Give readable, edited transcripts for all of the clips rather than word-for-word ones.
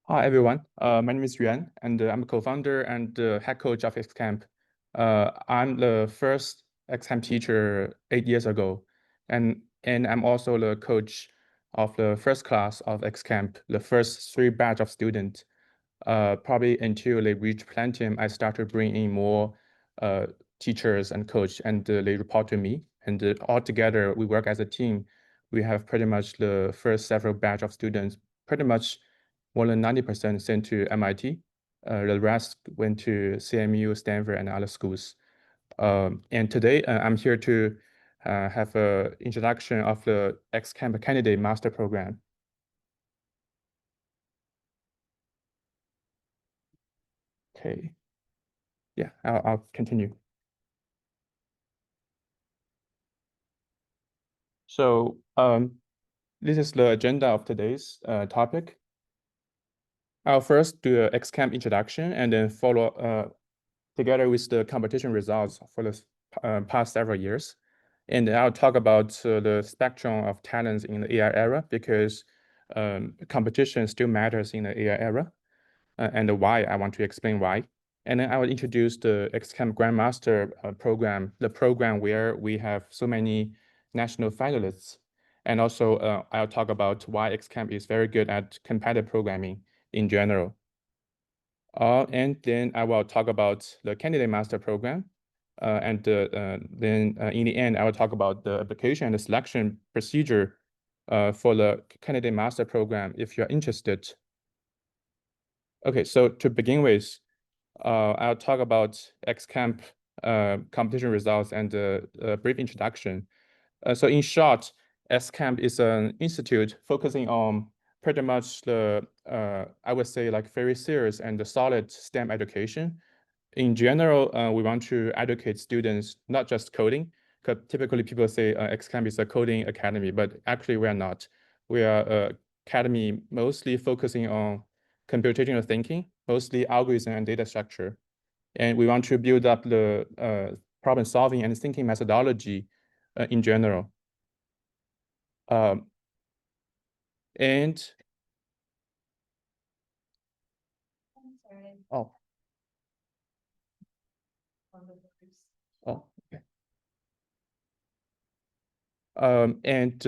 Hi, everyone. My name is Yuan, and I'm a co-founder and head coach of XCamp. I'm the first XCamp teacher 8 years ago, and I'm also the coach of the first class of XCamp, the first 3 batch of students. Probably until they reach Plantium, I start to bring in more teachers and coach, and they report to me. And all together, we work as a team. We have pretty much the first several batch of students, pretty much more than 90% sent to MIT. The rest went to CMU, Stanford, and other schools. And today, I'm here to have an introduction of the XCamp Candidate Master Program. Okay. Yeah, I'll continue. So this is the agenda of today's topic. I'll first do an XCamp introduction and then follow together with the competition results for the past several years. And I'll talk about the spectrum of talents in the AI era because competition still matters in the AI era and why. I want to explain why. And then I will introduce the XCamp Grandmaster program, the program where we have so many national finalists. And also I'll talk about why XCamp is very good at competitive programming in general. And then I will talk about the Candidate Master Program. And then in the end, I will talk about the application and the selection procedure for the Candidate Master Program if you're interested. Okay, so to begin with, I'll talk about XCamp competition results and a brief introduction. So in short, XCamp is an institute focusing on pretty much the, I would say like very serious and solid STEM education. In general, we want to educate students, not just coding, because typically people say XCamp is a coding academy, but actually we are not. We are an academy mostly focusing on computational thinking, mostly algorithm and data structure. And we want to build up the problem solving and thinking methodology in general. And oh, oh, okay. And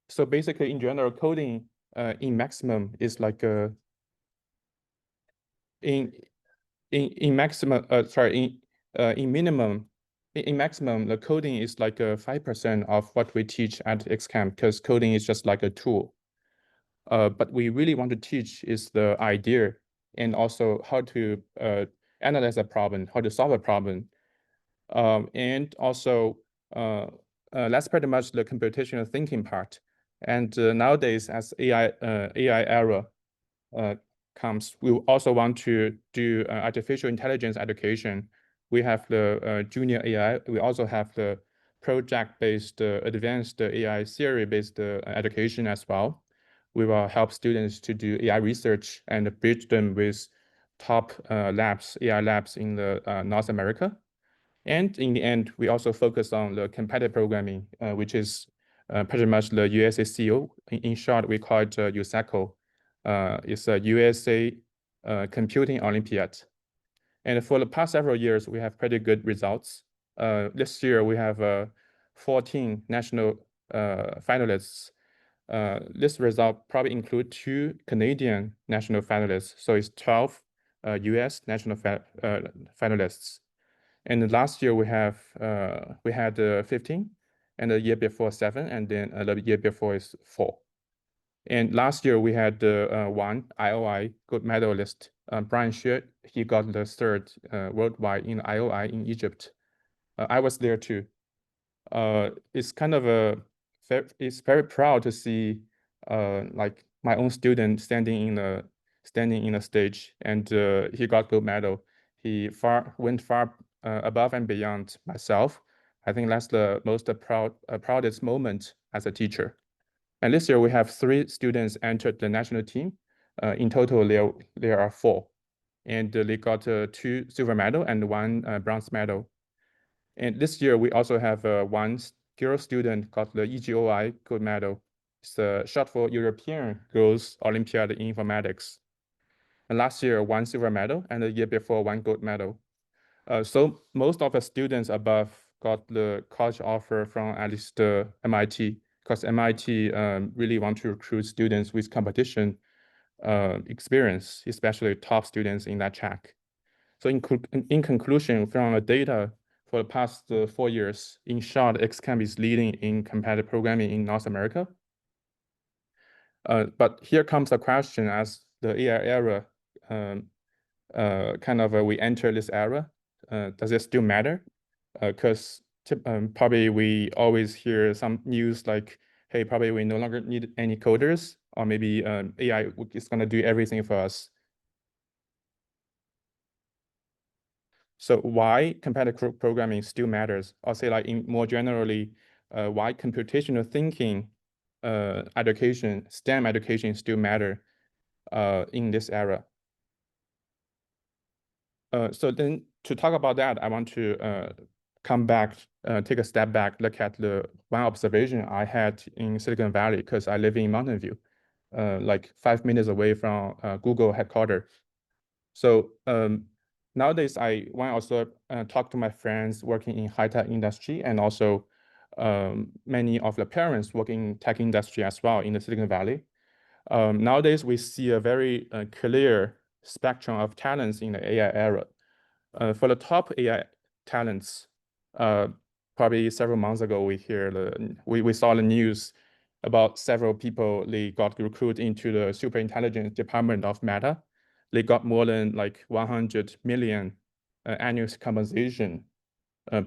so basically, in general, coding in maximum is like in maximum in minimum in maximum the coding is like 5% of what we teach at XCamp because coding is just like a tool. But we really want to teach is the idea and also how to analyze a problem, how to solve a problem. And also that's pretty much the computational thinking part. And nowadays, as AI era comes, we also want to do artificial intelligence education. We have the junior AI. We also have the project-based advanced AI theory-based education as well. We will help students to do AI research and bridge them with top labs, AI labs in the North America. And in the end, we also focus on the competitive programming, which is pretty much the USACO. In short, we call it USACO. It's a USA Computing Olympiad. And for the past several years, we have pretty good results. This year, we have 14 national finalists. This result probably include 2 Canadian national finalists. So it's 12 US national finalists. And last year we had 15, and the year before 7, and then the year before is 4. And last year we had one IOI gold medalist, Brian Xue. He got the 3rd worldwide in IOI in Egypt. I was there too. It's kind of it's very proud to see like my own student standing in a stage, and he got gold medal. He went far above and beyond myself. I think that's the most proudest moment as a teacher. And this year we have 3 students entered the national team. In total, there are 4, and they got 2 silver medal and 1 bronze medal. And this year we also have 1 girl student got the EGOI gold medal. It's short for European Girls Olympiad in Informatics. And last year, 1 silver medal, and the year before, 1 gold medal. So most of the students above got the college offer from at least MIT, because MIT really want to recruit students with competition experience, especially top students in that track. So in conclusion, from the data for the past 4 years, in short, XCamp is leading in competitive programming in North America. But here comes the question: as the AI era we enter this era, does it still matter? Because probably we always hear some news like, hey, probably we no longer need any coders, or maybe AI is going to do everything for us. So why competitive programming still matters? I'll say, like, in more generally, why computational thinking education, STEM education still matter in this era. So then to talk about that, I want to come back, take a step back, look at the one observation I had in Silicon Valley, because I live in Mountain View, like 5 minutes away from Google headquarters. So nowadays, when I also talk to my friends working in high-tech industry, and also many of the parents working in tech industry as well in the Silicon Valley. Nowadays, we see a very clear spectrum of talents in the AI era. For the top AI talents, probably several months ago, we saw the news about several people, they got recruited into the super intelligence department of Meta. They got more than like 100 million annual compensation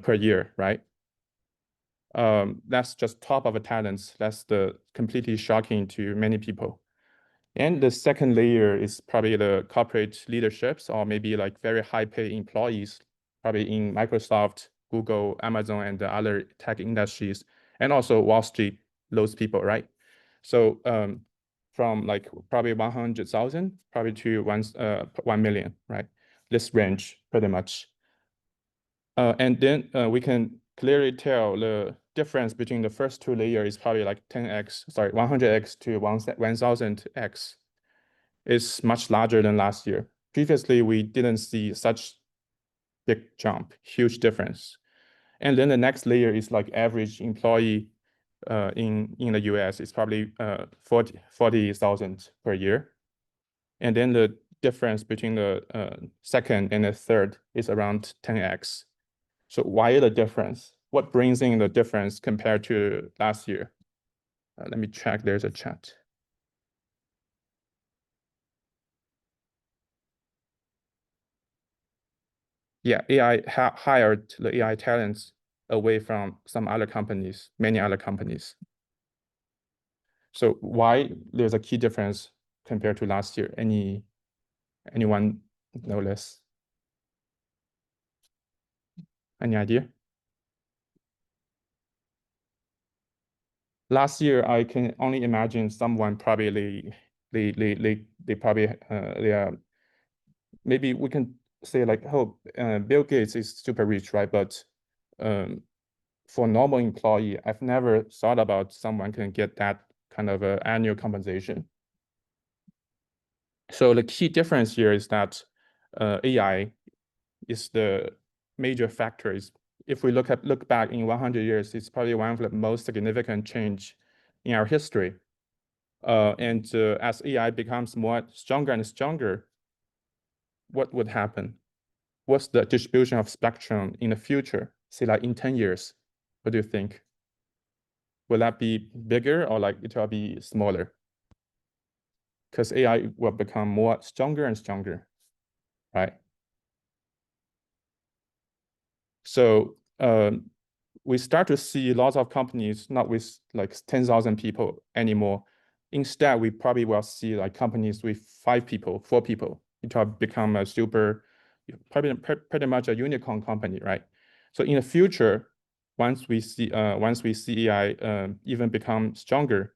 per year, right? That's just top of the talents. That's the completely shocking to many people. And the second layer is probably the corporate leaderships, or maybe like very high paid employees, probably in Microsoft, Google, Amazon, and the other tech industries, and also Wall Street, those people, right? So from like probably 100,000 probably to 1 million, right? This range pretty much. And then we can clearly tell the difference between the first two layers is probably like 100x to 1000x is much larger than last year. Previously, we didn't see such big jump, huge difference. And then the next layer is like average employee in the US is probably 40,000 per year. And then the difference between the second and the third is around 10x. So why the difference? What brings in the difference compared to last year? Let me check, there's a chat. Yeah, AI hired the AI talents away from some other companies, many other companies. So why there's a key difference compared to last year? Anyone know this? Any idea? Last year, I can only imagine someone probably they probably they are, maybe we can say like, oh, Bill Gates is super rich, right? But for normal employee, I've never thought about someone can get that kind of annual compensation. So the key difference here is that AI is the major factors. If we look back in 100 years, it's probably one of the most significant change in our history. And as AI becomes more stronger and stronger, what would happen? What's the distribution of spectrum in the future? Say like in 10 years, what do you think? Will that be bigger, or like it will be smaller? Because AI will become more stronger and stronger, right? So we start to see lots of companies not with like 10,000 people anymore. Instead, we probably will see like companies with 5 people, 4 people. It will become a super, probably pretty much a unicorn company, right? So in the future, once we see AI even become stronger,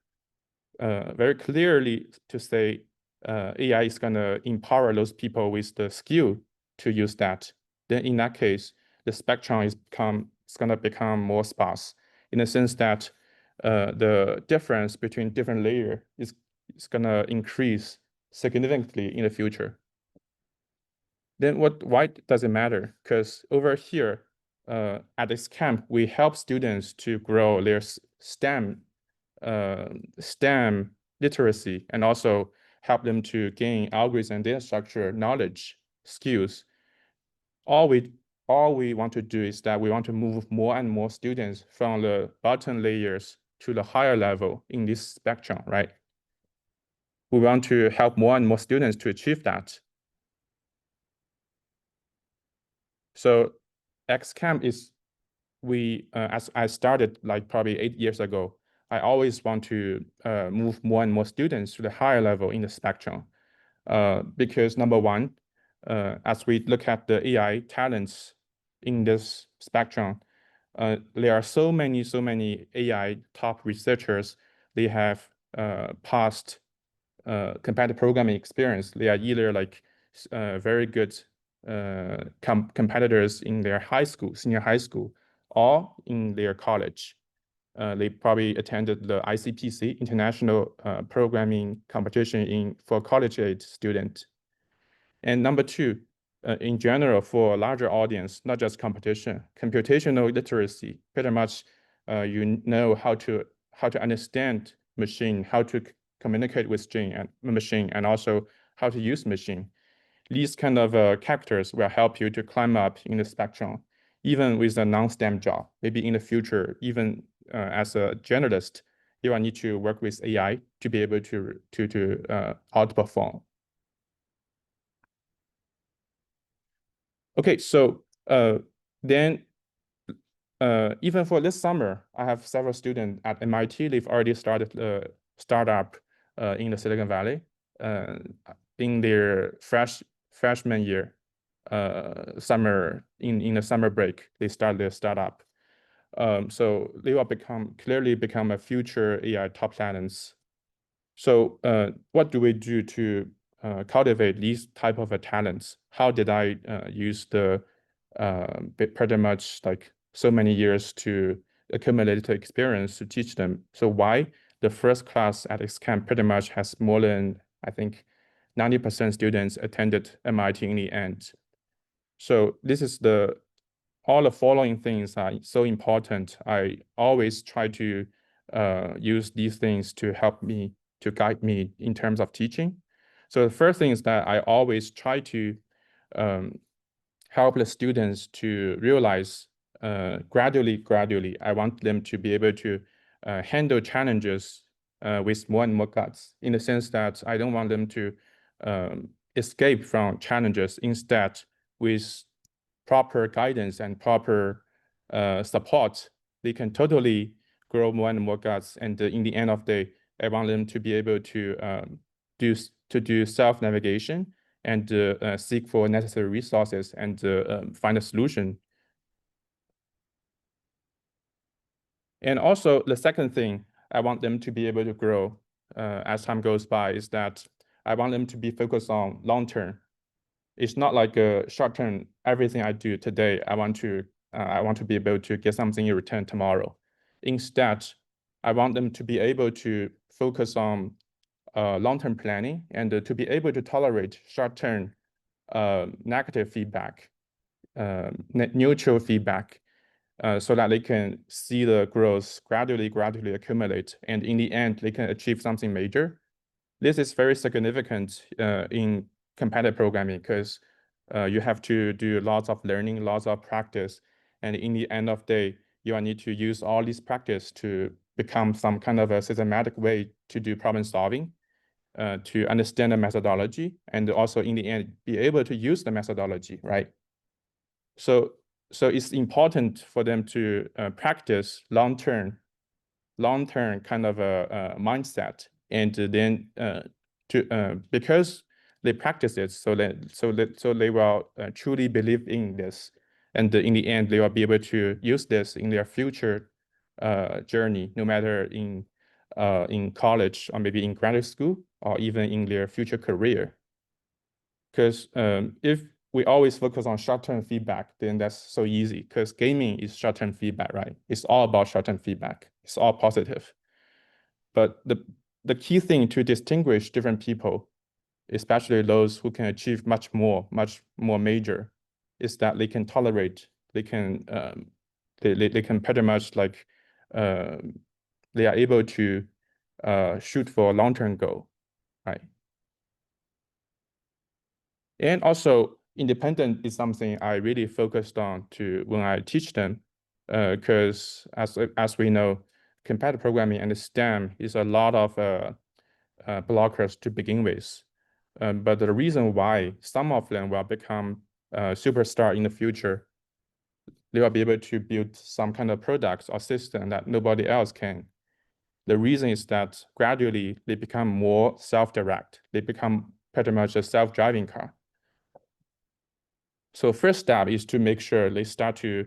very clearly to say AI is gonna empower those people with the skill to use that. Then in that case, the spectrum is gonna become more sparse, in the sense that the difference between different layer is gonna increase significantly in the future. Then why does it matter? Because over here, at this camp, we help students to grow their STEM literacy, and also help them to gain algorithm and data structure knowledge, skills. All we want to do is that we want to move more and more students from the bottom layers to the higher level in this spectrum, right? We want to help more and more students to achieve that. So XCamp is, as I started like probably 8 years ago, I always want to move more and more students to the higher level in the spectrum. Because number one, as we look at the AI talents in this spectrum, there are so many AI top researchers. They have past competitive programming experience. They are either like very good competitors in their high school, senior high school, or in their college. They probably attended the ICPC, International Programming Competition for college-age student. And number two, in general, for a larger audience, not just competition, computational literacy, pretty much you know how to understand machine, how to communicate with machine, and also how to use machine. These kind of characters will help you to climb up in the spectrum, even with a non-STEM job. Maybe in the future, even as a generalist, you will need to work with AI to be able to outperform. Okay, so then even for this summer, I have several students at MIT. They've already started a startup in the Silicon Valley in their freshman year, summer in the summer break. They start their startup. So they will clearly become a future AI top talents. So what do we do to cultivate these type of talents? How did I use the pretty much like so many years to accumulate the experience to teach them? So why the first class at XCamp pretty much has more than, I think, 90% students attended MIT in the end. So this is all the following things are so important. I always try to use these things to help me, to guide me in terms of teaching. So the first thing is that I always try to help the students to realize gradually, I want them to be able to handle challenges with more and more guts, in the sense that I don't want them to escape from challenges. Instead, with proper guidance and proper support, they can totally grow more and more guts. And in the end of the day, I want them to be able to do self-navigation and seek for necessary resources and find a solution. And also the second thing I want them to be able to grow as time goes by is that I want them to be focused on long-term. It's not like a short-term, everything I do today, I want to be able to get something in return tomorrow. Instead, I want them to be able to focus on long-term planning and to be able to tolerate short-term negative feedback, neutral feedback, so that they can see the growth gradually accumulate, and in the end, they can achieve something major. This is very significant in competitive programming, because you have to do lots of learning, lots of practice, and in the end of the day, you will need to use all this practice to become some kind of a systematic way to do problem solving, to understand the methodology, and also in the end, be able to use the methodology, right? So it's important for them to practice long-term kind of a mindset, and then because they practice it, so they will truly believe in this, and in the end, they will be able to use this in their future journey, no matter in college or maybe in graduate school or even in their future career. Because if we always focus on short-term feedback, then that's so easy because gaming is short-term feedback, right? It's all about short-term feedback. It's all positive. But the key thing to distinguish different people, especially those who can achieve much more major, is that they can tolerate, they can pretty much like they are able to shoot for a long-term goal, right? And also, independent is something I really focused on to when I teach them, because as we know, competitive programming and STEM is a lot of blockers to begin with. But the reason why some of them will become superstar in the future, they will be able to build some kind of products or system that nobody else can. The reason is that gradually they become more self-direct. They become pretty much a self-driving car. So first step is to make sure they start to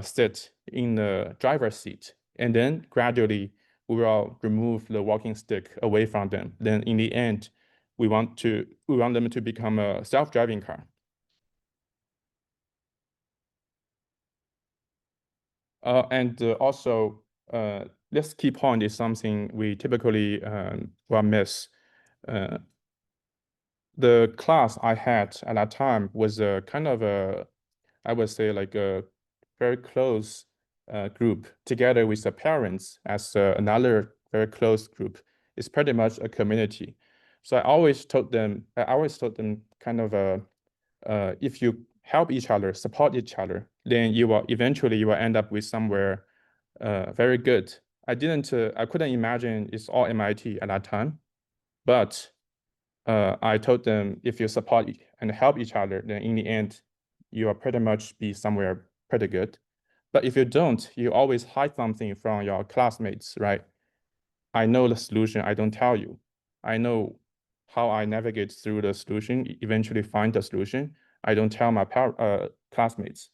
sit in the driver's seat, and then gradually we will remove the walking stick away from them. Then in the end, we want them to become a self-driving car. And also, this key point is something we typically will miss. The class I had at that time was a kind of a, I would say like a very close group together with the parents as another very close group. It's pretty much a community. So I always told them kind of if you help each other, support each other, then you will eventually end up with somewhere very good. I couldn't imagine it's all MIT at that time, but I told them if you support and help each other, then in the end, you will pretty much be somewhere pretty good. But if you don't, you always hide something from your classmates, right? I know the solution, I don't tell you. I know how I navigate through the solution, eventually find the solution. I don't tell my classmates.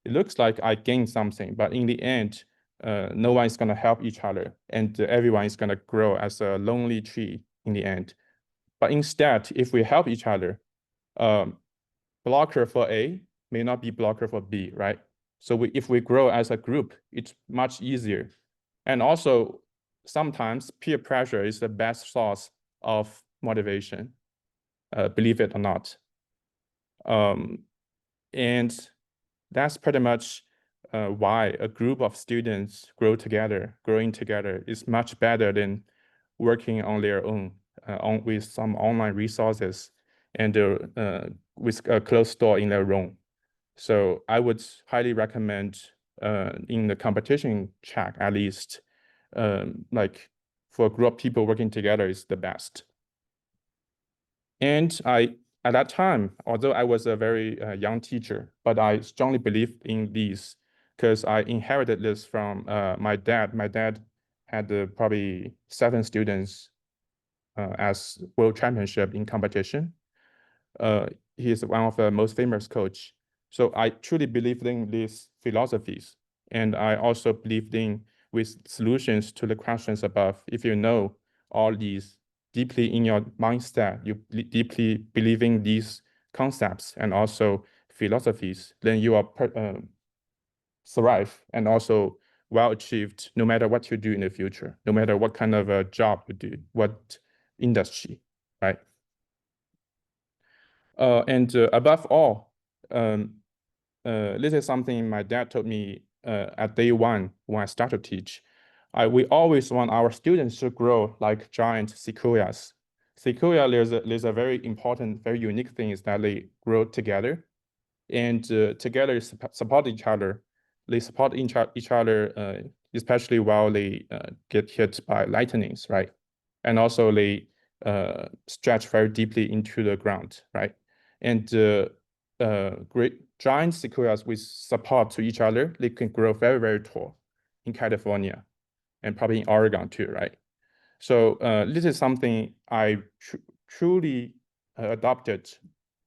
It looks like I gained something, but in the end, no one is gonna help each other, and everyone is gonna grow as a lonely tree in the end. But instead, if we help each other, blocker for A may not be blocker for B, right? So if we grow as a group, it's much easier. And also, sometimes peer pressure is the best source of motivation, believe it or not. And that's pretty much why a group of students growing together is much better than working on their own with some online resources and with a closed door in their room. So I would highly recommend in the competition track, at least, like for a group of people working together is the best. And at that time, although I was a very young teacher, but I strongly believed in these because I inherited this from my dad. My dad had probably 7 students as world championship in competition. He is one of the most famous coach. So I truly believed in these philosophies. And I also believed in with solutions to the questions above. If you know all these deeply in your mindset, you deeply believe in these concepts and also philosophies, then you are thrive and also well achieved no matter what you do in the future, no matter what kind of a job you do, what industry, right? And above all, this is something my dad told me at day one when I started to teach. We always want our students to grow like giant sequoias. Sequoia, there's a very important, very unique thing is that they grow together, and together support each other. They support each other, especially while they get hit by lightnings, right? And also they stretch very deeply into the ground, right? And great giant sequoias with support to each other, they can grow very, very tall in California and probably in Oregon too, right? So this is something I truly adopted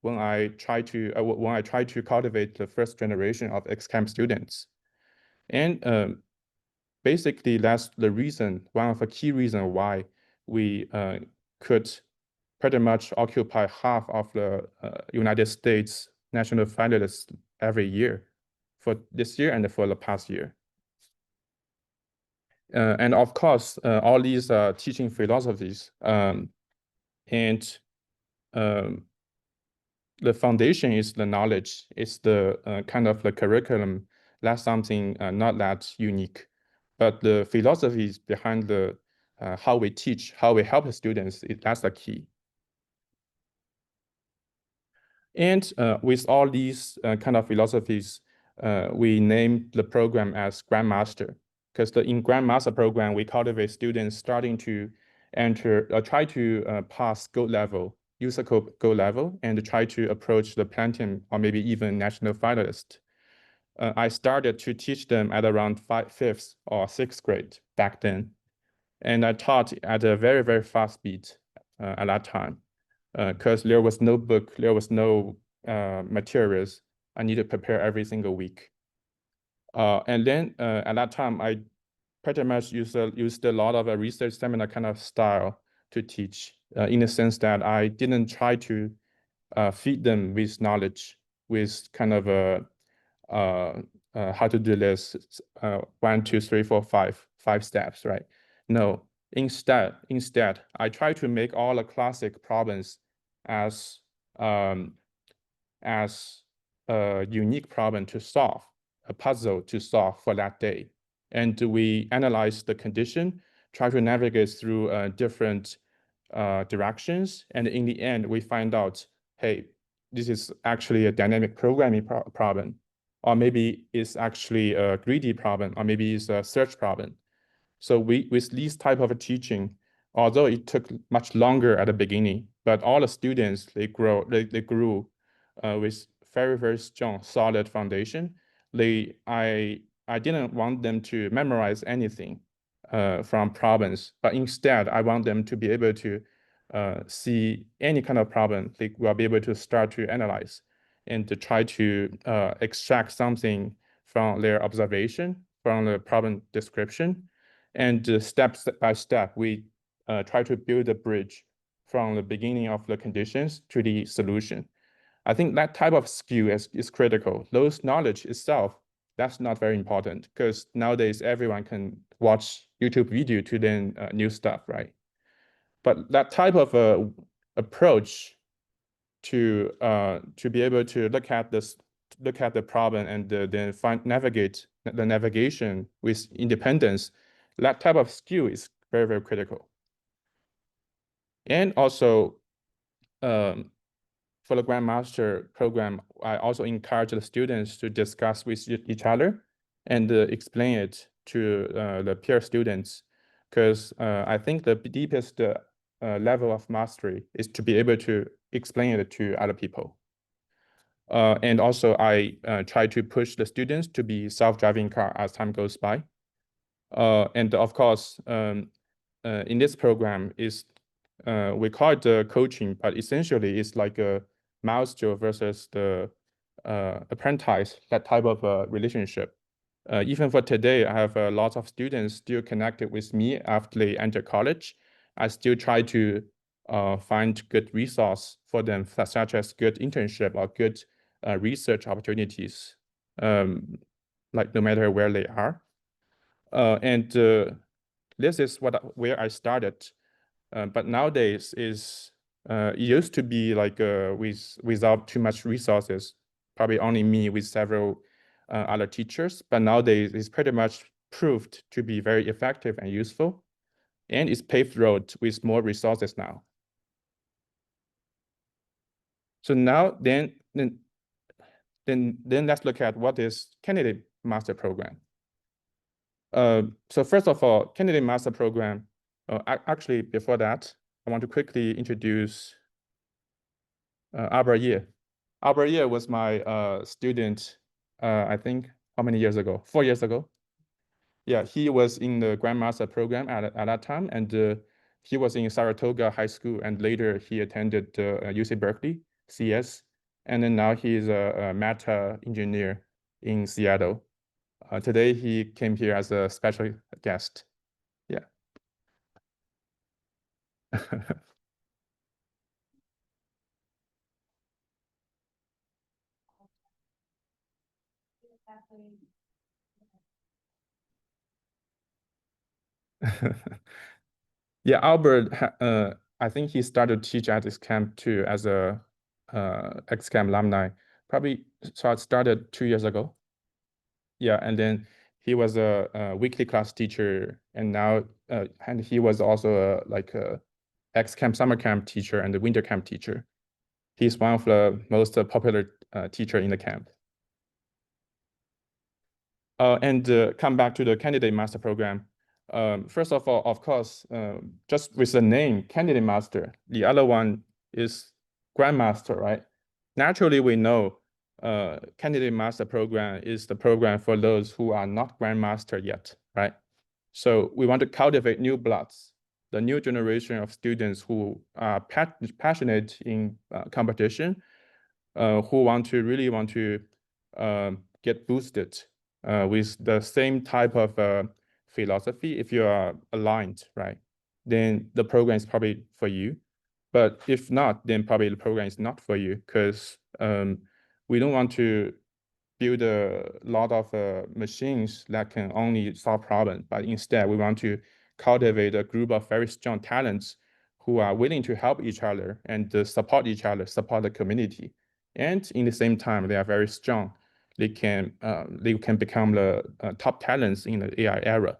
when I try to cultivate the first generation of XCAM students. And basically that's the reason, one of the key reasons why we could pretty much occupy half of the United States national finalists every year for this year and for the past year. And of course, all these teaching philosophies and the foundation is the knowledge, it's the kind of the curriculum. That's something not that unique, but the philosophies behind the how we teach, how we help the students, that's the key. And with all these kind of philosophies, we named the program as Grandmaster, because in Grandmaster program, we cultivate students starting to enter, try to pass gold level, USACO gold level, and try to approach the platinum or maybe even national finalist. I started to teach them at around fifth or sixth grade back then. And I taught at a very, very fast speed at that time, because there was no book, there was no materials. I need to prepare every single week. And then at that time, I pretty much used a lot of a research seminar kind of style to teach, in the sense that I didn't try to feed them with knowledge, with kind of a how to do this 1, 2, 3, 4, 5 steps, right? No, instead, I try to make all the classic problems as a unique problem to solve, a puzzle to solve for that day. And we analyze the condition, try to navigate through different directions. And in the end, we find out, hey, this is actually a dynamic programming problem, or maybe it's actually a greedy problem, or maybe it's a search problem. So with this type of teaching, although it took much longer at the beginning, but all the students, they grew with very, very strong, solid foundation. I didn't want them to memorize anything from problems, but instead I want them to be able to see any kind of problem. They will be able to start to analyze and to try to extract something from their observation, from the problem description. And step by step, we try to build a bridge from the beginning of the conditions to the solution. I think that type of skill is critical. Those knowledge itself, that's not very important, because nowadays everyone can watch YouTube video to learn new stuff, right? But that type of approach to be able to look at the problem and then navigate the navigation with independence, that type of skill is very, very critical. And also, for the Grandmaster program, I also encourage the students to discuss with each other and explain it to the peer students, because I think the deepest level of mastery is to be able to explain it to other people. And also, I try to push the students to be self-driving car as time goes by. And of course, in this program is we call it coaching, but essentially it's like a master versus the apprentice, that type of relationship. Even for today, I have a lot of students still connected with me after they enter college. I still try to find good resource for them, such as good internship or good research opportunities, like no matter where they are. And this is where I started. But nowadays it used to be like without too much resources, probably only me with several other teachers. But nowadays it's pretty much proved to be very effective and useful, and it's paved road with more resources now. So now then let's look at what is candidate master program. So first of all, candidate master program. Actually, before that, I want to quickly introduce Albert Ye. Albert Ye was my student, I think, how many years ago? 4 years ago. Yeah, he was in the Grandmaster program at that time, and he was in Saratoga High School, and later he attended UC Berkeley, CS, and then now he is a Meta engineer in Seattle. Today, he came here as a special guest. Yeah. Yeah, Albert, I think he started to teach at this camp too as a ex-camp alumni. Probably started 2 years ago. Yeah, and then he was a weekly class teacher, and now and he was also like a ex-camp summer camp teacher and the winter camp teacher. He's one of the most popular teacher in the camp. And come back to the candidate master program. First of all, of course, just with the name candidate master, the other one is grandmaster, right? Naturally, we know candidate master program is the program for those who are not grandmaster yet, right? So we want to cultivate new bloods, the new generation of students who are passionate in competition, who really want to get boosted with the same type of philosophy. If you are aligned, right, then the program is probably for you. But if not, then probably the program is not for you, because we don't want to build a lot of machines that can only solve problems, but instead we want to cultivate a group of very strong talents who are willing to help each other and support each other, support the community. And in the same time, they are very strong. They can become the top talents in the AI era.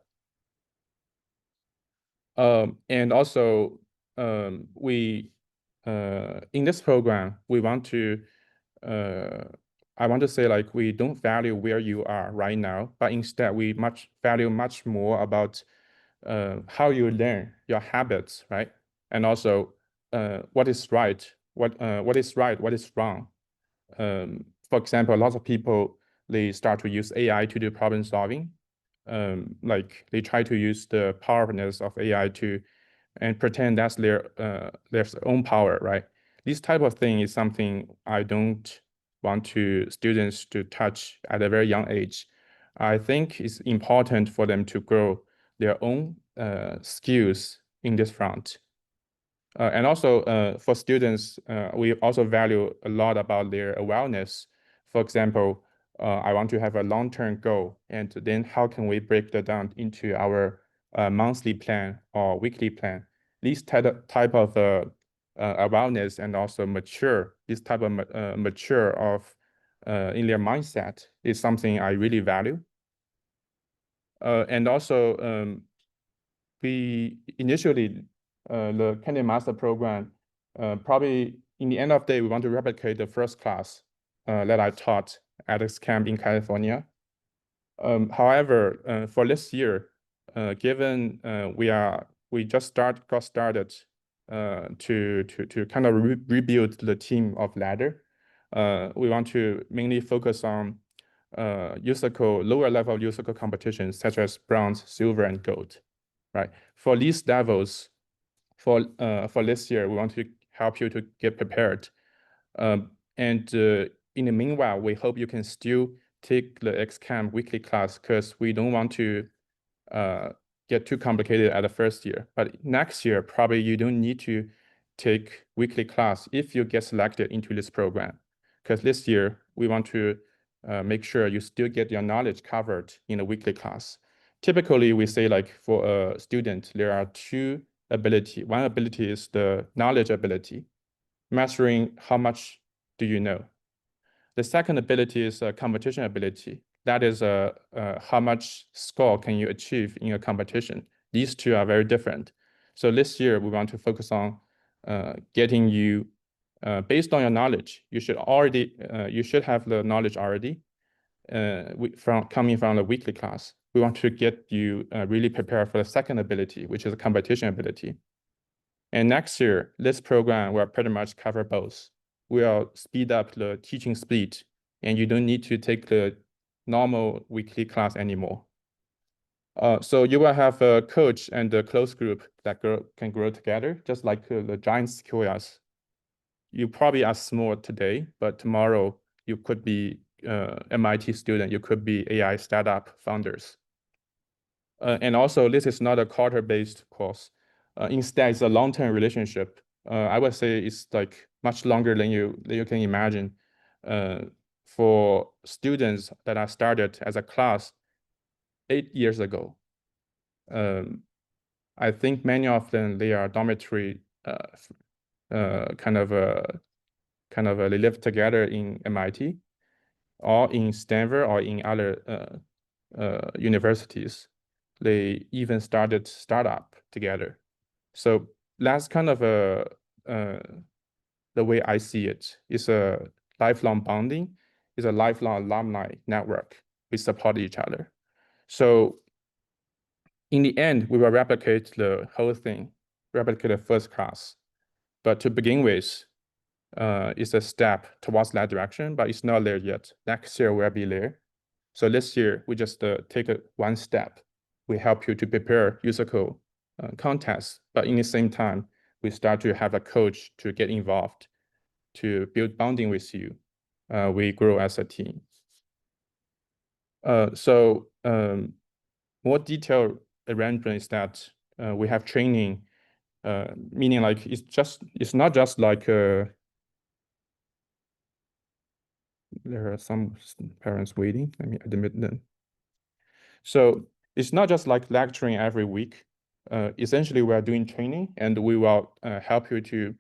And also, we in this program, we want to I want to say, like, we don't value where you are right now, but instead we value much more about how you learn, your habits, right? And also what is right, what is right, what is wrong. For example, lots of people, they start to use AI to do problem solving. Like they try to use the powerfulness of AI and pretend that's their own power, right? This type of thing is something I don't want students to touch at a very young age. I think it's important for them to grow their own skills in this front. And also for students, we also value a lot about their awareness. For example, I want to have a long-term goal, and then how can we break that down into our monthly plan or weekly plan? This type of awareness and also this type of mature of in their mindset is something I really value. And also, we initially, the candidate master program, probably in the end of the day, we want to replicate the first class that I taught at this camp in California. However, for this year, given we just got started to kind of rebuild the team of ladder, we want to mainly focus on USACO, lower level USACO competitions such as bronze, silver, and gold, right? For these levels, for this year, we want to help you to get prepared. And in the meanwhile, we hope you can still take the XCamp weekly class, because we don't want to get too complicated at the first year. But next year, probably you don't need to take weekly class if you get selected into this program. Because this year, we want to make sure you still get your knowledge covered in a weekly class. Typically, we say, like, for a student, there are two abilities. One ability is the knowledge ability, measuring how much do you know. The second ability is a competition ability. That is how much score can you achieve in a competition. These two are very different. So this year, we want to focus on getting you, based on your knowledge, you should have the knowledge already coming from the weekly class. We want to get you really prepared for the second ability, which is a competition ability. And next year, this program will pretty much cover both. We'll speed up the teaching speed, and you don't need to take the normal weekly class anymore. So you will have a coach and a close group that can grow together, just like the giant sequoias. You probably are small today, but tomorrow you could be MIT student, you could be AI startup founders. And also, this is not a quarter-based course. Instead, it's a long-term relationship. I would say it's like much longer than you can imagine. for students that I started as a class 8 years ago. I think many of them, they are dormitory kind of they live together in MIT or in Stanford or in other universities. They even started startup together. So that's kind of the way I see it. It's a lifelong bonding. It's a lifelong alumni network. We support each other. So in the end, we will replicate the whole thing, replicate the first class. But to begin with, it's a step towards that direction, but it's not there yet. Next year will be there. So this year, we just take one step. We help you to prepare USACO contests, but in the same time, we start to have a coach to get involved, to build bonding with you. We grow as a team. More detailed arrangement is that we have training, meaning like it's not just like there are some parents waiting. Let me admit them. So it's not just like lecturing every week. Essentially, we are doing training, and we will help you to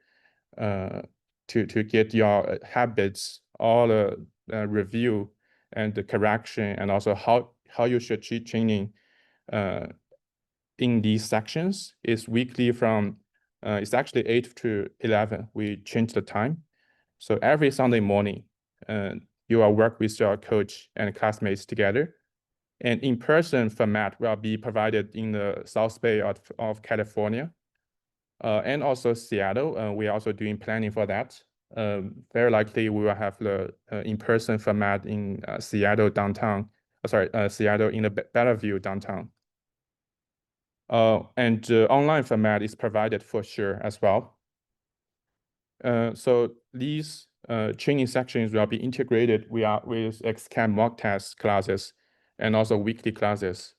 get your habits, all the review and the correction, and also how you should treat training in these sections. Is weekly from it's actually 8 to 11. We change the time. So every Sunday morning, you will work with your coach and classmates together. And in-person format will be provided in the South Bay of California. And also Seattle, we are also doing planning for that. Very likely we will have the in-person format in Seattle downtown, Seattle in the Bellevue downtown. And online format is provided for sure as well. So these training sections will be integrated with XCAM mock test classes and also weekly classes.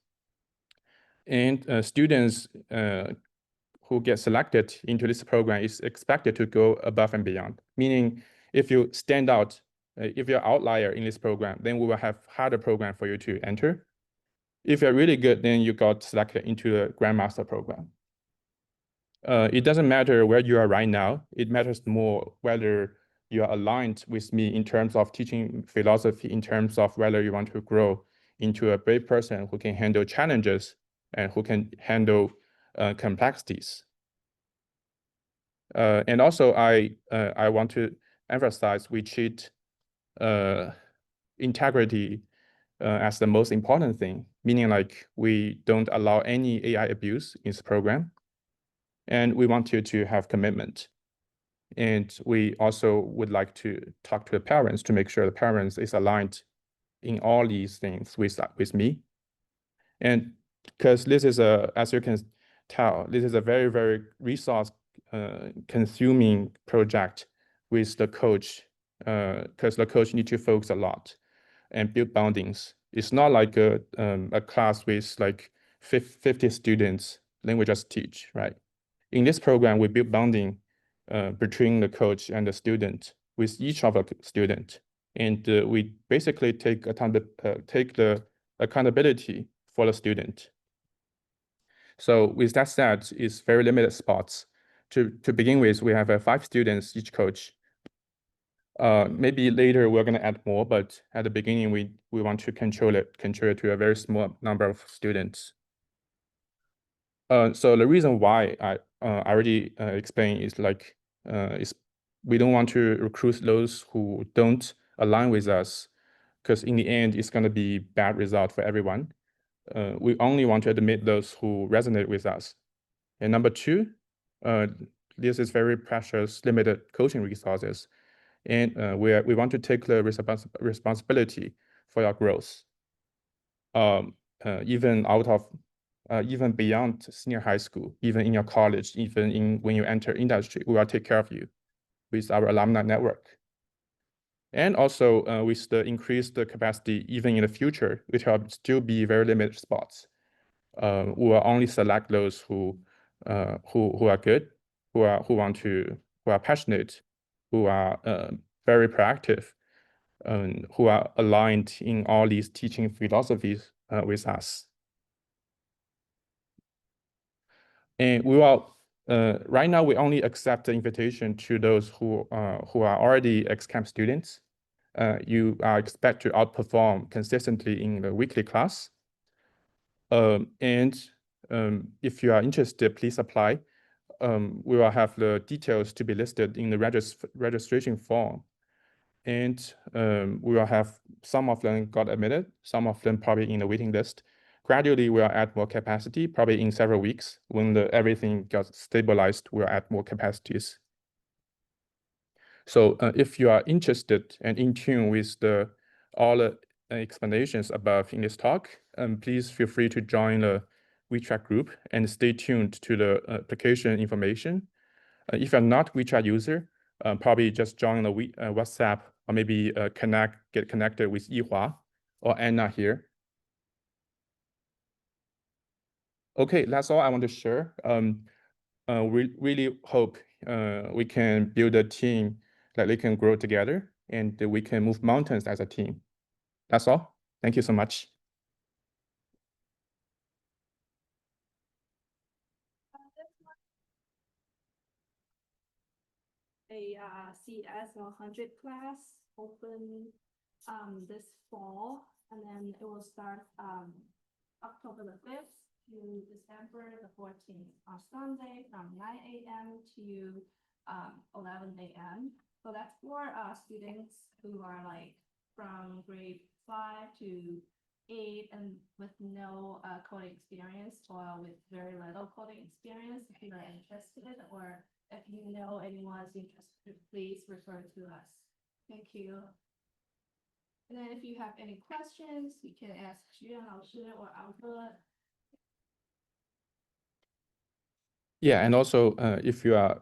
And students who get selected into this program is expected to go above and beyond. Meaning, if you stand out, if you're outlier in this program, then we will have harder program for you to enter. If you're really good, then you got selected into the Grandmaster program. It doesn't matter where you are right now. It matters more whether you are aligned with me in terms of teaching philosophy, in terms of whether you want to grow into a brave person who can handle challenges and who can handle complexities. And also, I want to emphasize we treat integrity as the most important thing, meaning like we don't allow any AI abuse in this program. And we want you to have commitment. And we also would like to talk to the parents to make sure the parents is aligned in all these things with me. And because this is as you can tell, this is a very, very resource consuming project with the coach, because the coach need to focus a lot and build bondings. It's not like a class with like 50 students, then we just teach, right? In this program, we build bonding between the coach and the student with each of the student. And we basically take the accountability for the student. So with that said, it's very limited spots. To begin with, we have 5 students each coach. Maybe later we're going to add more, but at the beginning we want to control it to a very small number of students. So the reason why I already explained is like we don't want to recruit those who don't align with us, because in the end it's going to be bad result for everyone. We only want to admit those who resonate with us. And number 2, this is very precious, limited coaching resources. And we want to take the responsibility for your growth. Even beyond senior high school, even in your college, even when you enter industry, we will take care of you with our alumni network. And also with the increased capacity, even in the future, which will still be very limited spots. We will only select those who are good, who are passionate, who are very proactive, who are aligned in all these teaching philosophies with us. And we will, right now, we only accept the invitation to those who are already XCamp students. You are expected to outperform consistently in the weekly class. And if you are interested, please apply. We will have the details to be listed in the registration form. And we will have some of them got admitted, some of them probably in the waiting list. Gradually, we'll add more capacity, probably in several weeks. When everything got stabilized, we'll add more capacities. So if you are interested and in tune with all the explanations above in this talk, please feel free to join the WeChat group and stay tuned to the application information. If you're not WeChat user, probably just join the WhatsApp or maybe get connected with Yihua or Anna here. Okay, that's all I want to share. We really hope we can build a team that they can grow together and we can move mountains as a team. That's all. Thank you so much. A CS 100 class open this fall, and then it will start October the 5th to December the 14th on Sunday from 9 a.m. to 11 a.m. So that's for students who are like from grade 5 to 8 and with no coding experience or with very little coding experience. If you are interested or if you know anyone is interested, please refer to us. Thank you. And then if you have any questions, you can ask Julian or Albert. Yeah, and also if you're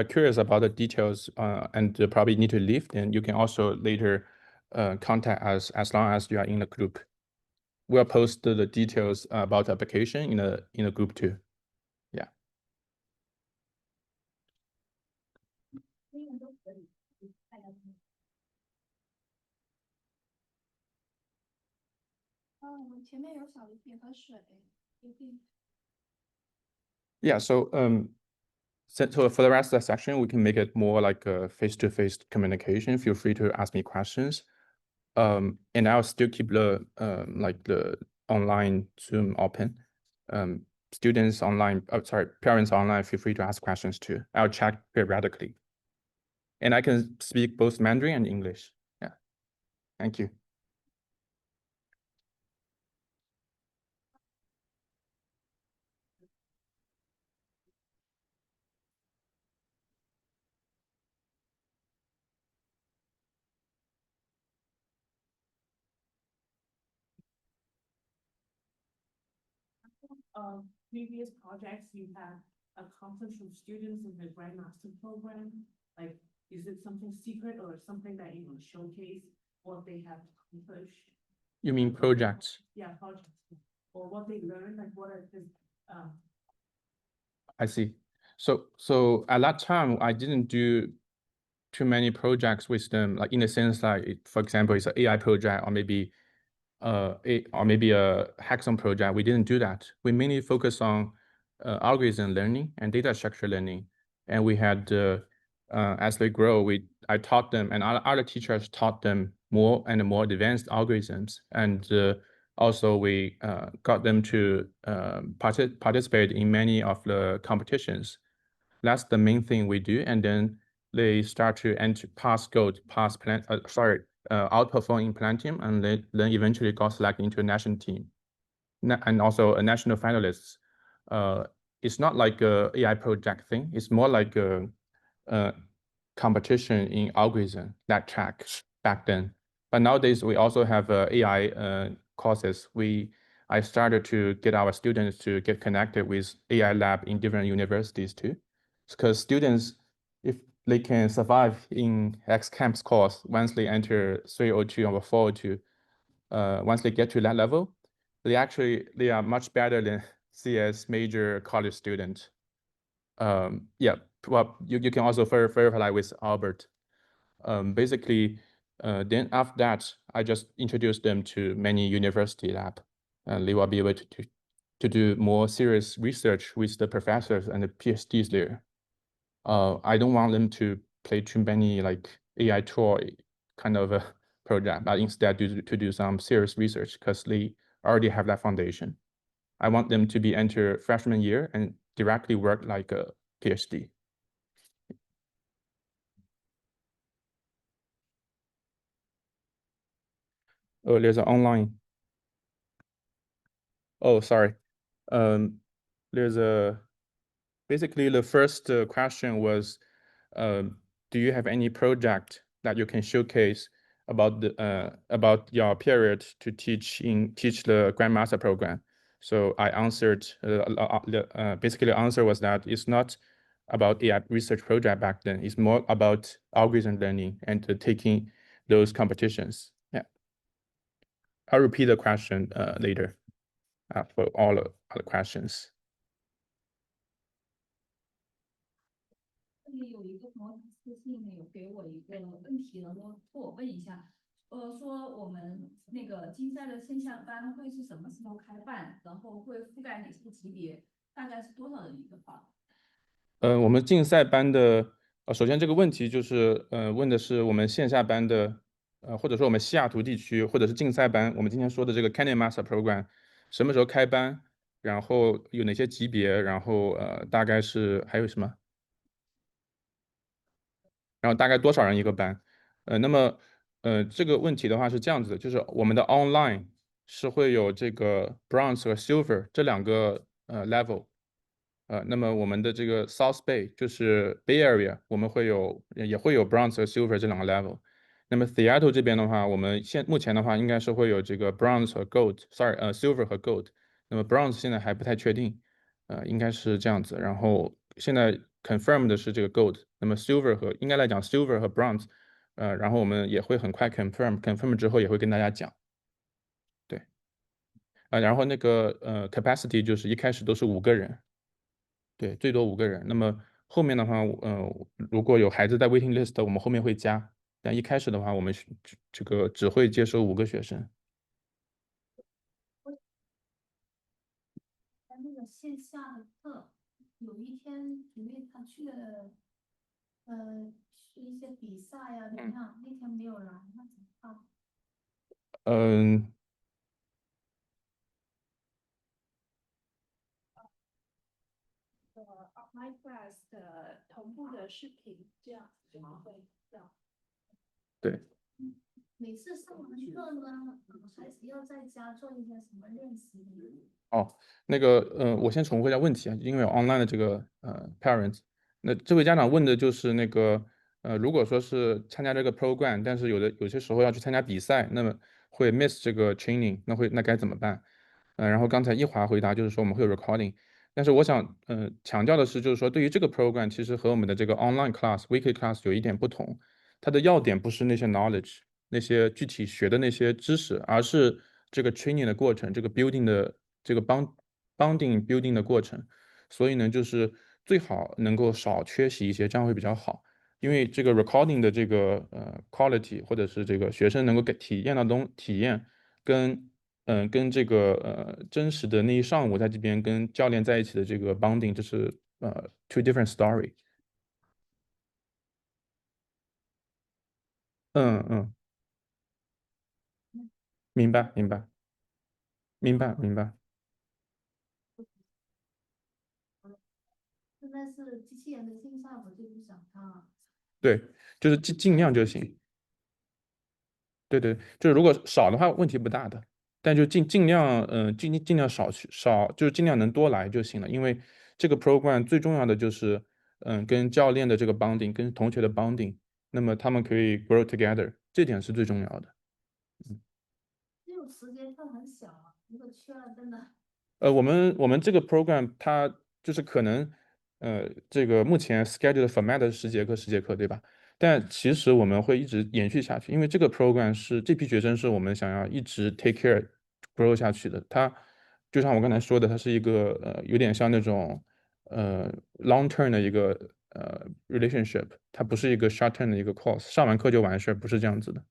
curious about the details and probably need to leave, then you can also later contact us as long as you are in the group. We'll post the details about the application in a group too. Yeah. Yeah, so so for the rest of the section, we can make it more like a face-to-face communication. Feel free to ask me questions. And I'll still keep the like the online Zoom open. Students online, parents online, feel free to ask questions too. I'll check periodically. And I can speak both Mandarin and English. Yeah, thank you. Previous projects, you had a conference from students in the Grandmaster program. Like, is it something secret or something that you will showcase what they have accomplished? You mean projects? Yeah, projects. Or what they learned, like what are this, I see. So at that time, I didn't do too many projects with them, like in the sense like, for example, it's an AI project or maybe a hackathon project. We didn't do that. We mainly focus on algorithm learning and data structure learning. And we had, as they grow, I taught them and other teachers taught them more and more advanced algorithms. And also we got them to participate in many of the competitions. That's the main thing we do. And then they start to outperform in Plantium, and then eventually got selected into a national team. And also a national finalists. It's not like a AI project thing. It's more like a competition in algorithm, that track back then. But nowadays we also have AI courses. I started to get our students to get connected with AI lab in different universities too. Because students, if they can survive in XCamp's course, once they enter 302 or 402, once they get to that level, they are much better than CS major college student. Yeah, well, you can also verify with Albert. Basically, Then after that, I just introduce them to many university lab, and they will be able to do more serious research with the professors and the PhDs there. I don't want them to play too many like AI toy kind of a project, but instead to do some serious research because they already have that foundation. I want them to be enter freshman year and directly work like a PhD. Oh, there's an online. Oh, sorry. There's a basically the first question was, do you have any project that you can showcase about your period to teach the Grandmaster program? So I answered basically the answer was that it's not about AI research project back then. It's more about algorithm learning and taking those competitions. Yeah. I'll repeat the question later for all the questions. 这里有一个朋友私信呢，有给我一个问题呢，我问一下，说我们那个竞赛的线下班会是什么时候开办，然后会覆盖哪些级别，大概是多少人一个班？我们竞赛班的，首先这个问题就是，问的是我们线下班的，或者说我们西雅图地区或者是竞赛班，我们今天说的这个 Canyon Master Program 什么时候开班，然后有哪些级别，然后大概是还有什么？然后大概多少人一个班？那么这个问题的话是这样子的，就是我们的 online 是会有这个 bronze 和 silver 这两个level。那么我们的这个 South Bay 就是 Bay Area，我们也会有 bronze 和 silver 这两个 level。那么 Seattle 这边的话，我们目前的话应该是会有这个 bronze 和 silver 和 gold。那么 bronze 现在还不太确定，应该是这样子。然后现在 confirm 的是这个 gold，那么 silver 和应该来讲 silver 和 bronze，然后我们也会很快 confirm 之后也会跟大家讲。对，然后那个capacity 就是一开始都是5个人。对，最多5个人。那么后面的话，如果有孩子在 waiting list，我们后面会加。但一开始的话，我们这个只会接收5个学生。在那个线下的课，有一天因为他去了，去一些比赛呀、怎么样？那天没有来，那怎么办？嗯。offline class 的同步的视频，这样就不会这样。对。每次上完课呢，孩子要在家做一些什么练习呢？哦，那个我先重复一下问题啊，因为有 online 的这个parents，那这位家长问的就是那个如果说是参加这个 program，但是有些时候要去参加比赛，那么会 miss 这个 training，那该怎么办？然后刚才一华回答就是说我们会有 recording，但是我想强调的是，就是说对于这个 program，其实和我们的这个 online class、weekly class 有一点不同，它的要点不是那些 knowledge，那些具体学的那些知识，而是这个 training 的过程，这个 building 的这个 bonding building 的过程。所以呢，就是最好能够少缺席一些，这样会比较好。因为这个 recording 的这个quality 或者是这个学生能够体验到体验跟这个真实的那一上午在这边跟教练在一起的这个 bonding，这是two different story。嗯，明白。现在是机器人的竞赛，我就不想看了。对，就是尽量就行。对，就是如果少的话，问题不大的，但就尽量尽量少就是尽量能多来就行了。因为这个 program 最重要的就是跟教练的这个 bonding，跟同学的 bonding，那么他们可以 grow together，这点是最重要的。这种时间课很小啊，如果缺了真的。我们这个 program 它就是可能这个目前 schedule format 的10节课，对吧？但其实我们会一直延续下去，因为这个 program 是这批学生是我们想要一直 take care grow 下去的。它就像我刚才说的，它是一个有点像那种long term 的一个relationship，它不是一个 short term 的一个 course，上完课就完事儿，不是这样子的。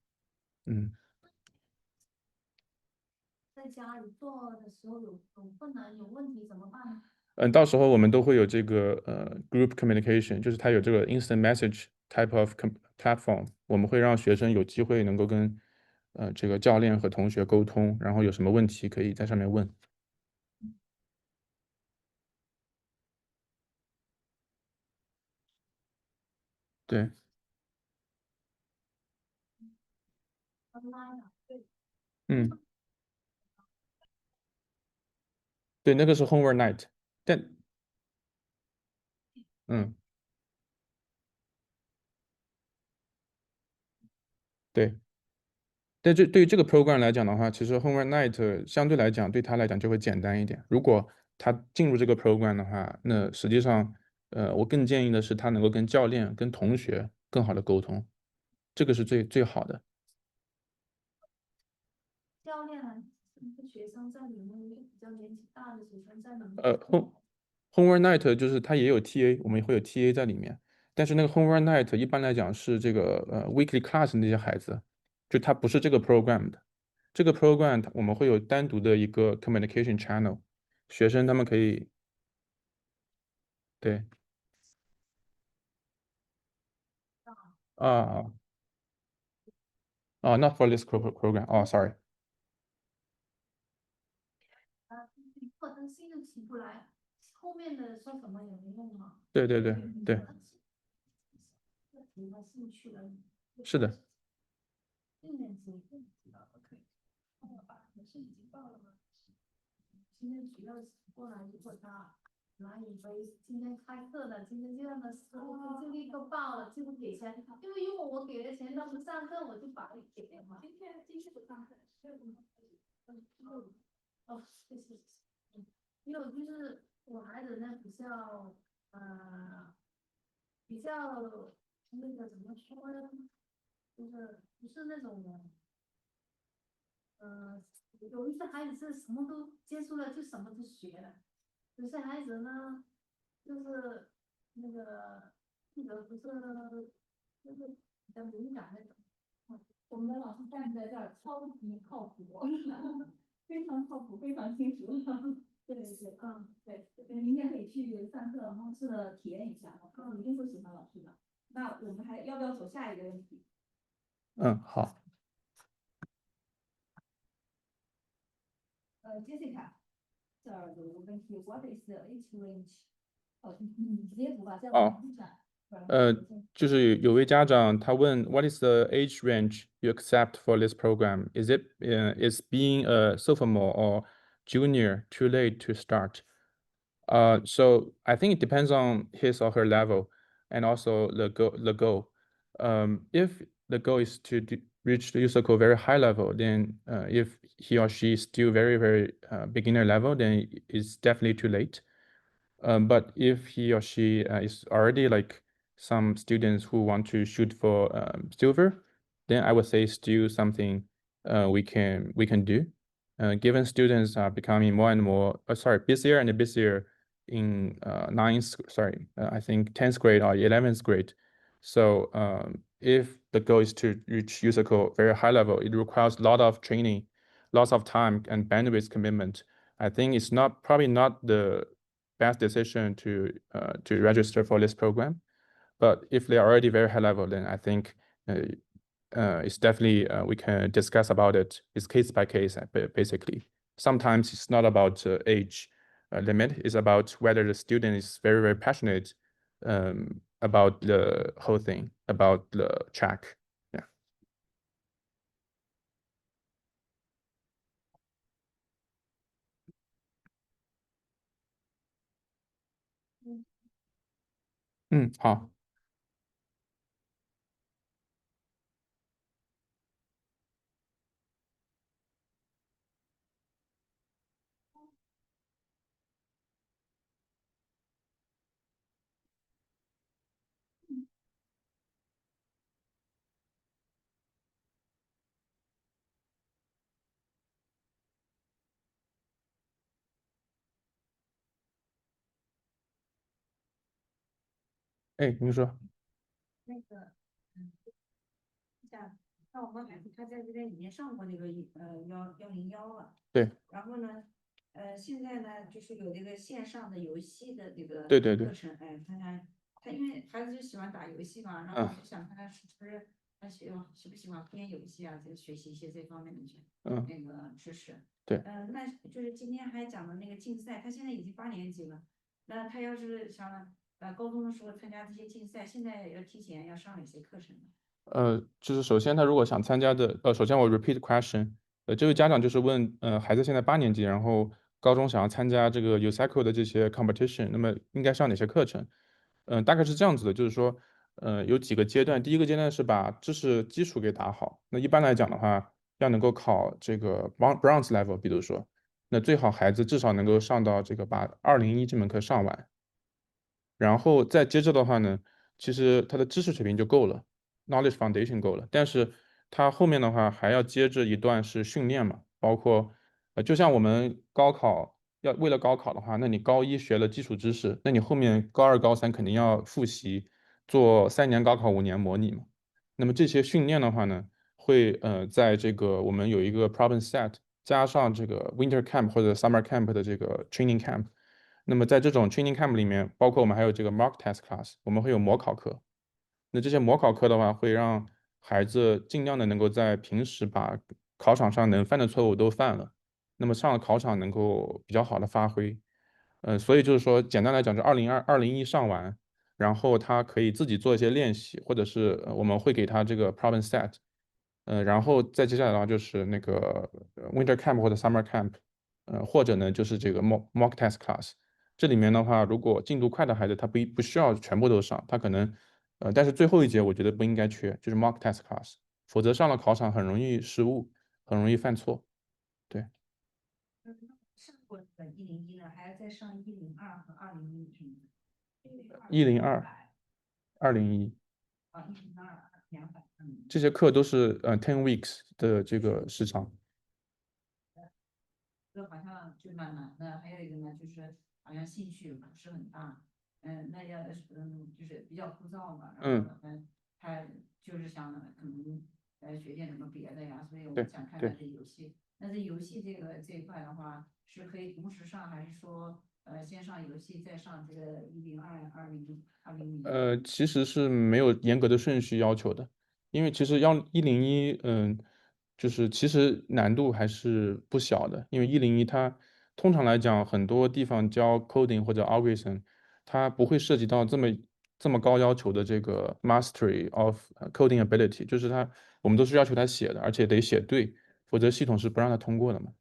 在家里做的时候有困难有问题怎么办呢？到时候我们都会有这个group communication，就是它有这个 instant message type of platform，我们会让学生有机会能够跟这个教练和同学沟通，然后有什么问题可以在上面问。对， online 啊，对，嗯，对，那个是 homework night，但对。但对于这个 program 来讲的话，其实 homework night 相对来讲对他来讲就会简单一点。如果他进入这个 program 的话，那实际上，我更建议的是他能够跟教练、跟同学更好的沟通，这个是最好的。教练呢，学生在里面比较年纪大的学生在里面。homework night 就是它也有 TA，我们也会有 TA 在里面。但是那个 homework night 一般来讲是这个weekly class 那些孩子，就他不是这个 program 的。这个 program 我们会有单独的一个 communication channel，学生他们可以对啊not for this program，sorry。课程新就起不来，后面的说什么也没用啊。对对对对，提了兴趣了。是的。六年级知道了可以。你是已经报了吗？今天主要是过来，如果他拿以为今天开课了，今天这样的事，就立刻报了，就不给钱，因为如果我给了钱，他不上课，我就把你给了嘛。今天不上课，哦，谢谢。因为就是我孩子呢比较那个怎么说呢，就是不是那种有一些孩子是什么都接触了，就什么都学了。有些孩子呢，就是那个不是就是比较敏感那种。我们的老师站在这儿超级靠谱，非常靠谱，非常清楚。对对对，对，明天可以去上课，然后试着体验一下，一定会喜欢老师的。那我们还要不要走下一个问题？好。Jessica，这儿有个问题，What is the age range？哦，你直接读吧，这样我们就是有位家长他问 What is the age range you accept for this program? Is it is being a sophomore or junior too late to start? So I think it depends on his or her level and also the goal. If the goal is to reach the USACO very high level, then if he or she is still very beginner level, then it's definitely too late. But if he or she is already like some students who want to shoot for silver, then I would say still something we can do. Given students are becoming more and more busier and busier in I think 10th grade or 11th grade. So if the goal is to reach USACO very high level, it requires a lot of training, lots of time and bandwidth commitment. I think it's probably not the best decision to register for this program. But if they're already very high level, then I think it's definitely we can discuss about it. It's case by case, basically. Sometimes it's not about age limit. It's about whether the student is very passionate about the whole thing, about the track. Yeah. 好。您说。那个，这样，那我们孩子他在这边已经上过那个101了。对。然后呢，现在呢就是有这个线上的游戏的这个对对对课程，哎，他因为孩子就喜欢打游戏嘛，然后我就想看他是不是他喜不喜欢编游戏啊，就学习一些这方面的那个知识。对。那就是今天还讲的那个竞赛，他现在已经8年级了，那他要是想高中的时候参加这些竞赛，现在要提前要上哪些课程呢？就是首先他如果想参加的，首先我 repeat question，这位家长就是问，孩子现在8年级，然后高中想要参加这个 USACO 的这些 competition，那么应该上哪些课程？大概是这样子的，就是说，有几个阶段，第一个阶段是把知识基础给打好，那一般来讲的话，要能够考这个 bronze level，比如说，那最好孩子至少能够上到这个把201这门课上完，然后再接着的话呢，其实他的知识水平就够了，knowledge foundation 够了，但是他后面的话还要接着一段是训练嘛，包括就像我们高考为了高考的话，那你高一学了基础知识，那你后面高2、高3肯定要复习，做3年高考5年模拟嘛。那么这些训练的话呢，会在这个我们有一个 problem set 加上这个 winter camp 或者 summer camp 的这个 training camp。那么在这种 training camp 里面，包括我们还有这个 mock test class，我们会有模考课。那这些模考课的话，会让孩子尽量的能够在平时把考场上能犯的错误都犯了，那么上了考场能够比较好的发挥。所以就是说，简单来讲，就201上完，然后他可以自己做一些练习，或者是我们会给他这个 problem set，然后再接下来的话就是那个winter camp 或者 summer camp，或者呢就是这个 mock test class。这里面的话，如果进度快的孩子，他不需要全部都上，他可能，但是最后一节我觉得不应该缺，就是 mock test class，否则上了考场很容易失误，很容易犯错。对。上过的101呢，还要再上102和201是吗102、201？102、200。这些课都是10 weeks 的这个时长。这好像就蛮难的，还有一个呢，就是好像兴趣不是很大，那就是比较枯燥嘛，然后他就是想可能学点什么别的呀，所以我们想看看这游戏。那这游戏这一块的话，是可以同时上，还是说先上游戏再上这个102、201？其实是没有严格的顺序要求的，因为其实101，就是其实难度还是不小的，因为101它通常来讲，很多地方教 coding 或者 algorithm，它不会涉及到这么高要求的这个 mastery of coding ability，就是我们都是要求他写的，而且得写对，否则系统是不让他通过的嘛。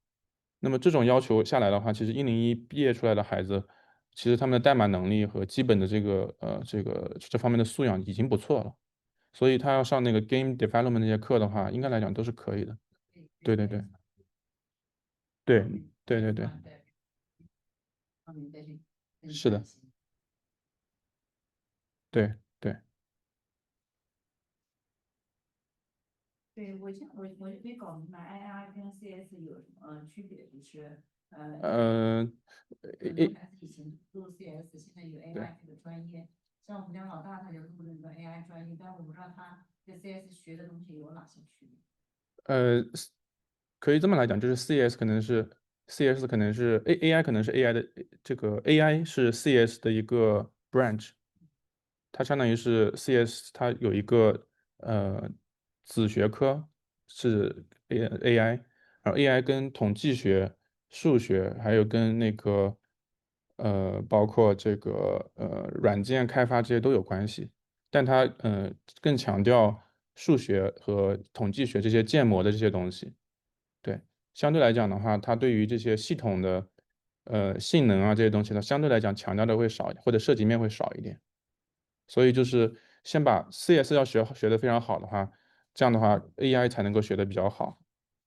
那么这种要求下来的话，其实101毕业出来的孩子，其实他们的代码能力和基本的这方面的素养已经不错了，所以他要上那个 game development 那些课的话，应该来讲都是可以的。对对对对对对对，是的，对对。对，我没搞明白 AI 跟 CS 有什么区别，就是呃很多孩子以前录 CS，现在有 AI 这个专业，像我们家老大他就录那个 AI 专业，但我不知道他跟 CS 学的东西有哪些区别。可以这么来讲，就是 CS 可能是 AI 可能是 AI 的这个 AI 是 CS 的一个 branch，它相当于是 CS，它有一个子学科是 AI，然后 AI 跟统计学、数学还有跟那个包括这个软件开发这些都有关系，但它更强调数学和统计学这些建模的这些东西。对，相对来讲的话，它对于这些系统的性能啊这些东西，它相对来讲强调的会少一点，或者涉及面会少一点。所以就是先把 CS 要学的非常好的话，这样的话 AI 才能够学的比较好。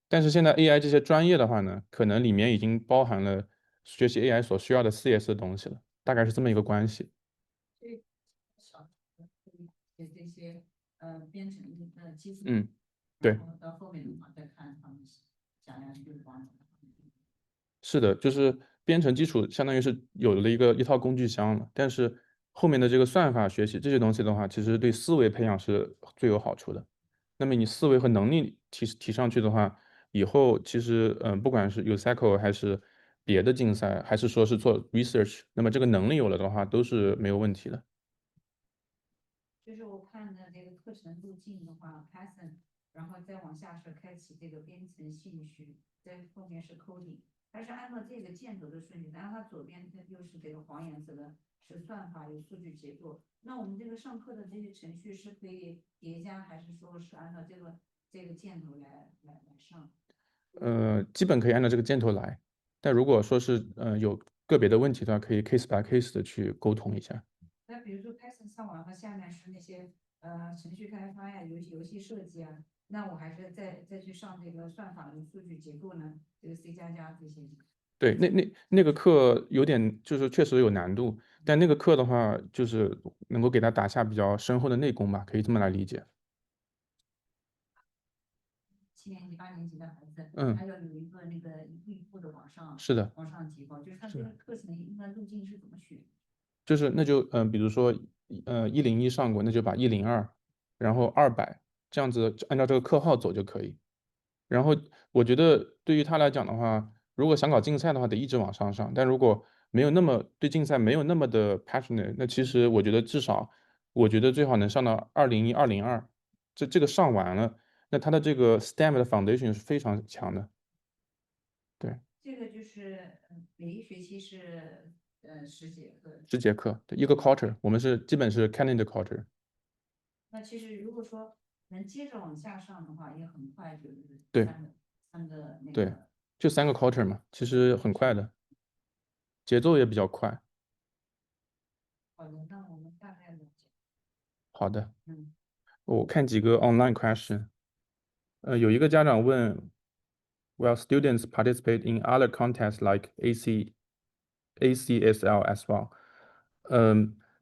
但是现在 AI 这些专业的话呢，可能里面已经包含了学习 AI 所需要的 CS 的东西了，大概是这么一个关系。对，小这些编程基础，对，然后到后面的话再看他们想要去往。是的，就是编程基础相当于是有了一套工具箱了，但是后面的这个算法学习这些东西的话，其实对思维培养是最有好处的。那么你思维和能力提上去的话，以后其实不管是 USACO 还是别的竞赛，还是说是做 research，那么这个能力有了的话，都是没有问题的。就是我看的这个课程路径的话，Python，然后再往下是开启这个编程兴趣，在后面是 coding，它是按照这个箭头的顺序，然后它左边它又是这个黄颜色的，是算法有数据结构。那我们这个上课的这些程序是可以叠加，还是说是按照这个箭头来上？基本可以按照这个箭头来，但如果说是有个别的问题的话，可以 case by case 的去沟通一下。那比如说 Python 上完了，下面是那些程序开发呀、游戏设计啊，那我还是再去上这个算法的数据结构呢，这个 C 加加这些。对，那个课有点就是确实有难度，但那个课的话，就是能够给他打下比较深厚的内功吧，可以这么来理解。 7年级、8年级的孩子，嗯，还要有一个那个一步一步的是的，往上提高，就是他是的这个课程应该路径是怎么选？就是那就比如说101上过，那就把102，然后200这样子按照这个课号走就可以。然后我觉得对于他来讲的话，如果想搞竞赛的话，得一直往上上。但如果没有那么对竞赛没有那么的 passionate，那其实我觉得至少，我觉得最好能上到201、202，这个上完了，那他的这个 STEM 的 foundation 是非常强的。对，这个就是每一学期是10节课。10节课，对，一个 quarter，我们是基本是 calendar quarter。那其实如果说能接着往下上的话，也很快就是对三个那对，个。就3个 quarter 嘛，其实很快的，节奏也比较快。好的，那我们大概了解。好的，嗯。我看几个 online question。有一个家长问，Will students participate in other contests like ACSL as well?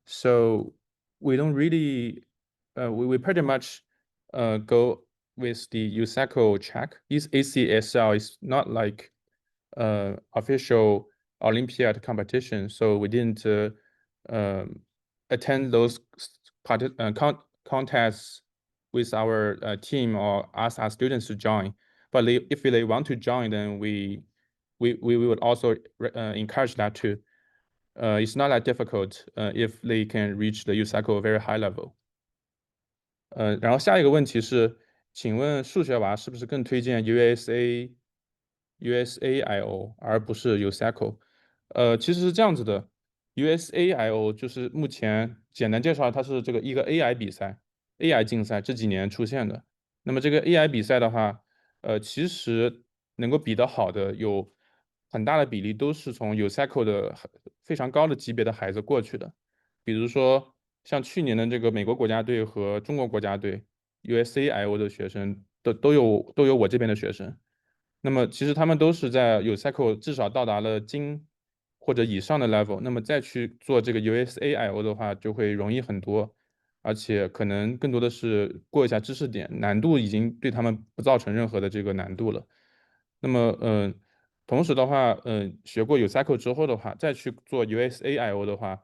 So we don't really, we pretty much go with the USACO track. This ACSL is not like official Olympiad competition, so we didn't attend those contests with our team or ask our students to join. But if they want to join, then we would also encourage that too. It's not that difficult if they can reach the USACO very high level. 然后下一个问题是，请问数学娃是不是更推荐 USAIO 而不是 USACO？其实是这样子的，USAIO 就是目前简单介绍，它是这个一个 AI 比赛，AI 竞赛这几年出现的。那么这个 AI 比赛的话，其实能够比得好的有很大的比例都是从 USACO 的非常高的级别的孩子过去的。比如说像去年的这个美国国家队和中国国家队 USAIO 的学生都有我这边的学生。那么其实他们都是在 USACO 至少到达了金或者以上的 level，那么再去做这个 USAIO 的话就会容易很多，而且可能更多的是过一下知识点，难度已经对他们不造成任何的这个难度了。那么同时的话，学过 USACO 之后的话，再去做 USAIO 的话，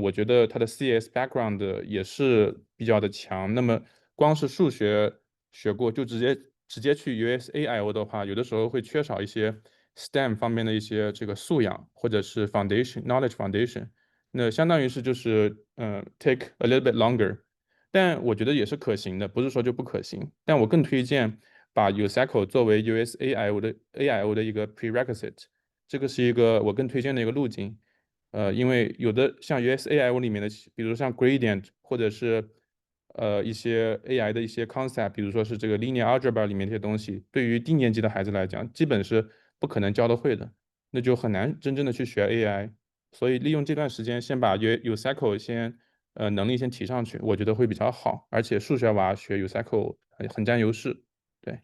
我觉得他的 CS background 也是比较的强。那么光是数学学过就直接去 USAIO 的话，有的时候会缺少一些 STEM 方面的一些这个素养或者是 knowledge foundation。那相当于是就是take a little bit longer，但我觉得也是可行的，不是说就不可行。但我更推荐把 USACO 作为 AIO 的一个 prerequisite，这个是一个我更推荐的一个路径。因为有的像 USAIO 里面的，比如像 gradient 或者是一些 AI 的一些 concept，比如说是这个 linear algebra 里面这些东西，对于低年级的孩子来讲，基本是不可能教得会的，那就很难真正的去学 AI。所以利用这段时间先把 USACO 先能力先提上去，我觉得会比较好。而且数学娃学 USACO 很占优势。对，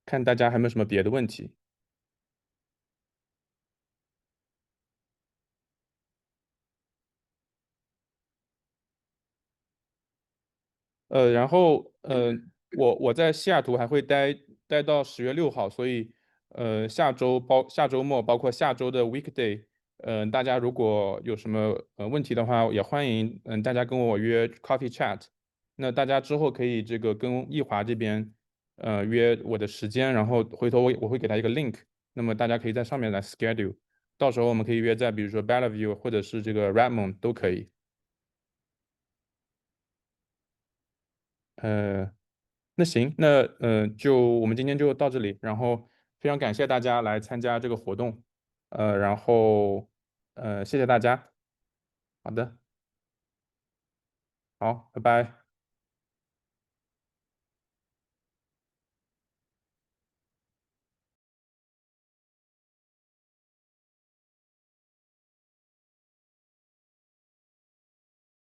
看大家还有没有什么别的问题。然后我在西雅图还会待到10月6号，所以下周末包括下周的 weekday，大家如果有什么问题的话，也欢迎大家跟我约 coffee chat。那大家之后可以这个跟易华这边约我的时间，然后回头我会给他一个 link，那么大家可以在上面来 schedule，到时候我们可以约在比如说 Bellevue 或者是这个 Redmond 都可以。那行，那就我们今天就到这里，然后非常感谢大家来参加这个活动，然后谢谢大家，好的，好，拜拜。